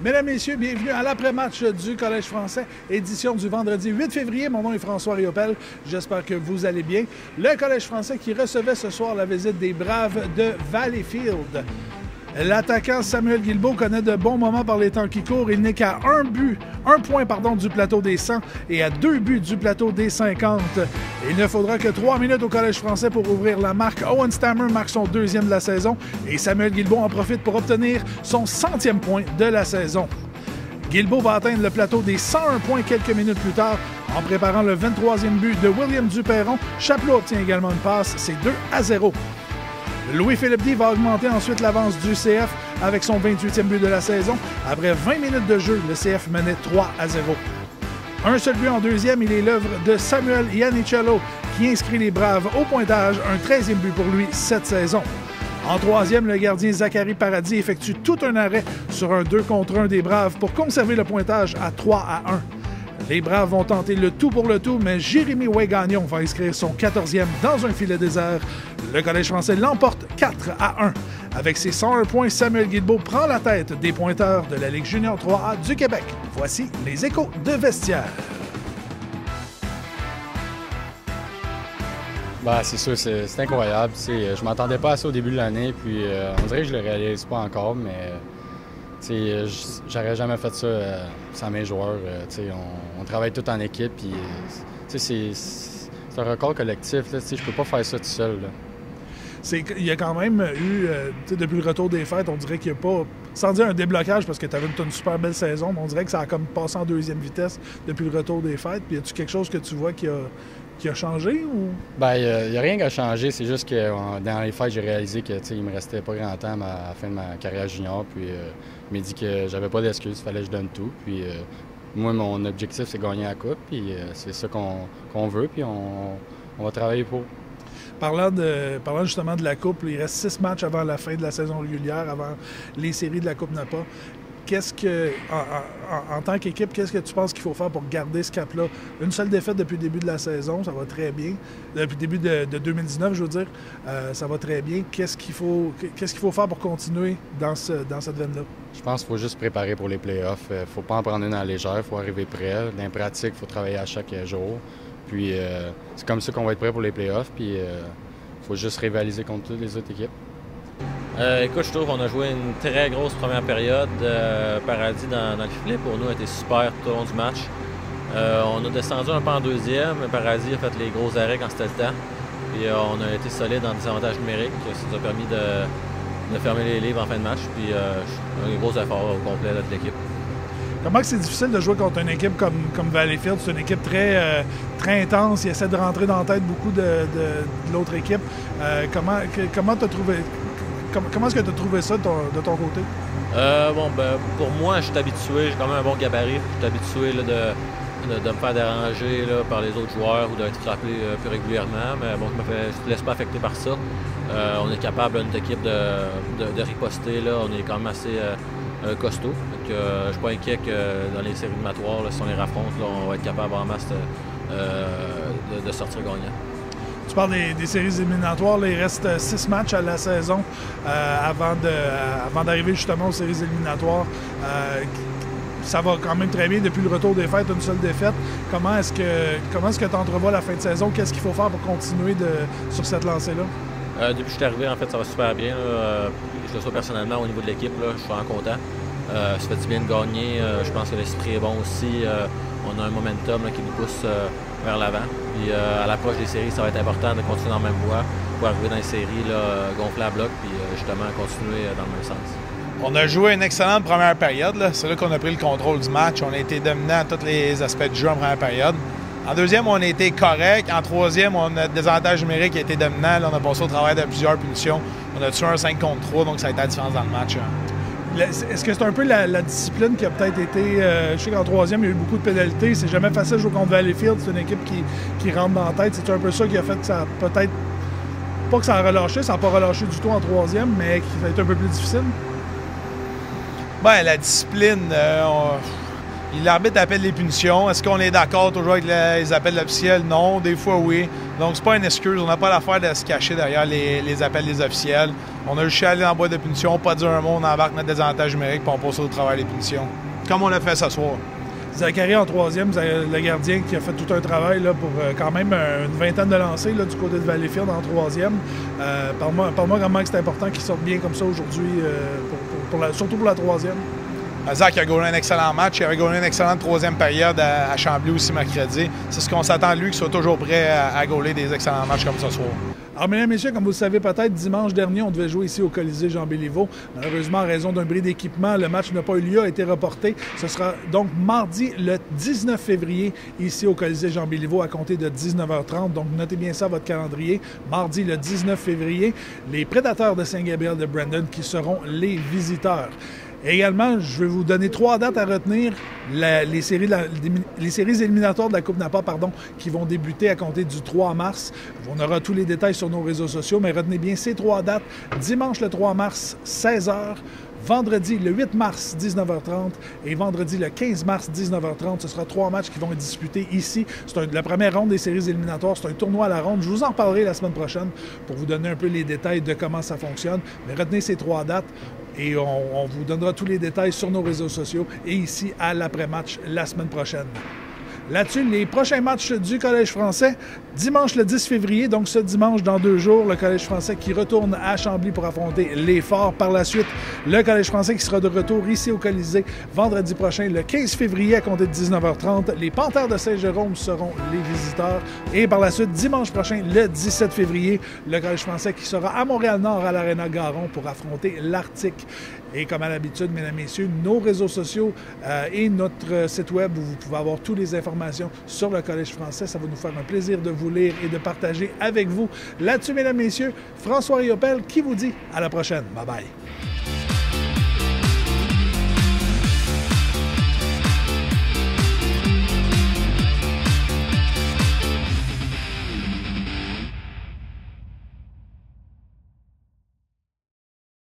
Mesdames, Messieurs, bienvenue à l'après-match du Collège français, édition du vendredi 8 février. Mon nom est François Riopel. J'espère que vous allez bien. Le Collège français qui recevait ce soir la visite des Braves de Valleyfield. L'attaquant Samuel Guilbeault connaît de bons moments par les temps qui courent. Il n'est qu'à un point du plateau des 100 et à 2 buts du plateau des 50. Il ne faudra que 3 minutes au Collège français pour ouvrir la marque. Owen Stammer marque son 2e de la saison et Samuel Guilbeault en profite pour obtenir son 100e point de la saison. Guilbeault va atteindre le plateau des 101 points quelques minutes plus tard en préparant le 23e but de William Duperron. Chapelot obtient également une passe, c'est 2-0. Louis-Philippe Guy va augmenter ensuite l'avance du CF avec son 28e but de la saison. Après 20 minutes de jeu, le CF menait 3-0. Un seul but en deuxième, il est l'œuvre de Samuel Iannicello qui inscrit les Braves au pointage, un 13e but pour lui cette saison. En troisième, le gardien Zachary Paradis effectue tout un arrêt sur un 2 contre 1 des Braves pour conserver le pointage à 3-1. Les Braves vont tenter le tout pour le tout, mais Jérémy Ouay-Gagnon va inscrire son 14e dans un filet désert. Le Collège français l'emporte 4-1. Avec ses 101 points, Samuel Guilbeault prend la tête des pointeurs de la Ligue junior 3A du Québec. Voici les échos de vestiaire. C'est sûr, c'est incroyable. Je m'attendais pas à ça au début de l'année, puis on dirait que je le réalise pas encore, mais j'aurais jamais fait ça sans mes joueurs. On travaille tout en équipe, puis c'est un record collectif. Je peux pas faire ça tout seul. Il y a quand même eu, depuis le retour des fêtes, on dirait qu'il n'y a pas, sans dire un déblocage parce que tu avais une super belle saison, mais on dirait que ça a comme passé en deuxième vitesse depuis le retour des fêtes. Puis y a-tu quelque chose que tu vois qui a changé? Ou? Il n'y a rien qui a changé. C'est juste que dans les fêtes, j'ai réalisé qu'il me restait pas grand temps à la fin de ma carrière junior. Puis je m'ai dit que j'avais pas d'excuses, il fallait que je donne tout. Puis moi, mon objectif, c'est gagner la coupe. Puis c'est ça qu'on veut. Puis on va travailler pour. Parlant justement de la Coupe, il reste 6 matchs avant la fin de la saison régulière, avant les séries de la Coupe Napa. En tant qu'équipe, qu'est-ce que tu penses qu'il faut faire pour garder ce cap-là? Une seule défaite depuis le début de la saison, ça va très bien. Depuis le début de 2019, je veux dire, ça va très bien. Qu'est-ce qu'il faut faire pour continuer dans cette veine-là? Je pense qu'il faut juste préparer pour les playoffs. Il ne faut pas en prendre une à la légère, il faut arriver prêt. Dans les pratiques, il faut travailler à chaque jour. Puis c'est comme ça qu'on va être prêt pour les playoffs. Puis il faut juste rivaliser contre toutes les autres équipes. Écoute, je trouve qu'on a joué une très grosse première période. Paradis dans le filet pour nous a été super tout au long du match. On a descendu un peu en deuxième. Paradis a fait les gros arrêts quand c'était le temps. Puis on a été solide en désavantage numérique. Ça nous a permis de fermer les livres en fin de match. Puis un gros effort au complet de l'équipe. Comment c'est difficile de jouer contre une équipe comme Valleyfield? C'est une équipe très intense. Il essaie de rentrer dans la tête beaucoup de l'autre équipe. Comment est-ce que tu as trouvé ça de ton côté? Pour moi, je suis habitué. J'ai quand même un bon gabarit. Je suis habitué de me faire déranger par les autres joueurs ou d'être frappé plus régulièrement. Mais bon, je ne me laisse pas affecter par ça. On est capable, notre équipe, de riposter. On est quand même assez costaud. Donc, je ne suis pas inquiet que dans les séries éliminatoires, si on les raffronte, on va être capable en masse de sortir gagnant. Tu parles des séries éliminatoires, il reste 6 matchs à la saison avant d'arriver justement aux séries éliminatoires. Ça va quand même très bien depuis le retour des fêtes, une seule défaite. Comment est-ce que tu entrevois la fin de saison? Qu'est-ce qu'il faut faire pour continuer sur cette lancée-là? Depuis que je suis arrivé, en fait, ça va super bien. Je le sois personnellement au niveau de l'équipe, je suis vraiment content. Ça fait du bien de gagner. Je pense que l'esprit est bon aussi. On a un momentum qui nous pousse vers l'avant. Puis à l'approche des séries, ça va être important de continuer dans la même voie pour arriver dans les séries, gonfler à bloc, puis justement continuer dans le même sens. On a joué une excellente première période. C'est là qu'on a pris le contrôle du match. On a été dominant à tous les aspects du jeu en première période. En deuxième, on a été correct. En troisième, on a des avantages numériques qui a été dominant. Là, on a passé au travail de plusieurs punitions. On a tué un 5 contre 3, donc ça a été la différence dans le match. Est-ce que c'est un peu la discipline qui a peut-être été... je sais qu'en troisième, il y a eu beaucoup de pénalité. C'est jamais facile de jouer contre Valleyfield. C'est une équipe qui rentre dans la tête. C'est un peu ça qui a fait que ça a peut-être... Pas que ça a relâché, ça n'a pas relâché du tout en troisième, mais qui va être un peu plus difficile? La discipline... L'arbitre appelle les punitions. Est-ce qu'on est d'accord toujours avec les appels officiels? Non. Des fois, oui. Donc, c'est pas une excuse. On n'a pas l'affaire de se cacher derrière les appels des officiels. On a juste à aller en boîte de punition, pas dire un mot, on embarque notre désavantage numérique puis on passe au travail des punitions. Comme on l'a fait ce soir. Zachary en troisième, le gardien qui a fait tout un travail là, pour quand même une vingtaine de lancers là, du côté de Valleyfield en troisième. Parle-moi comment c'est important qu'il sorte bien comme ça aujourd'hui, surtout pour la troisième. Zach a gagné un excellent match. Il avait gagné une excellente troisième période à Chambly aussi mercredi. C'est ce qu'on s'attend de lui, qu'il soit toujours prêt à gauler des excellents matchs comme ce soir. Alors, mesdames et messieurs, comme vous le savez peut-être, dimanche dernier, on devait jouer ici au Colisée Jean-Béliveau. Malheureusement, en raison d'un bris d'équipement, le match n'a pas eu lieu, a été reporté. Ce sera donc mardi, le 19 février, ici au Colisée Jean-Béliveau, à compter de 19h30. Donc, notez bien ça, votre calendrier. Mardi, le 19 février, les Prédateurs de Saint-Gabriel de Brandon qui seront les visiteurs. Également, je vais vous donner 3 dates à retenir, les séries éliminatoires de la Coupe Napa, qui vont débuter à compter du 3 mars. On aura tous les détails sur nos réseaux sociaux, mais retenez bien ces 3 dates. Dimanche le 3 mars, 16h. Vendredi, le 8 mars, 19h30 et vendredi, le 15 mars, 19h30. Ce sera 3 matchs qui vont être disputés ici. C'est la première ronde des séries éliminatoires. C'est un tournoi à la ronde. Je vous en reparlerai la semaine prochaine pour vous donner un peu les détails de comment ça fonctionne. Mais retenez ces 3 dates et on vous donnera tous les détails sur nos réseaux sociaux et ici à l'après-match la semaine prochaine. Là-dessus, les prochains matchs du Collège français, dimanche le 10 février, donc ce dimanche dans 2 jours, le Collège français qui retourne à Chambly pour affronter les Forts. Par la suite, le Collège français qui sera de retour ici au Colisée vendredi prochain, le 15 février à compter de 19h30. Les Panthères de Saint-Jérôme seront les visiteurs. Et par la suite, dimanche prochain, le 17 février, le Collège français qui sera à Montréal-Nord à l'Arena Garon pour affronter l'Arctique. Et comme à l'habitude, mesdames et messieurs, nos réseaux sociaux et notre site web où vous pouvez avoir toutes les informations sur le Collège français. Ça va nous faire un plaisir de vous lire et de partager avec vous. Là-dessus, mesdames et messieurs, François Riopel qui vous dit à la prochaine. Bye bye.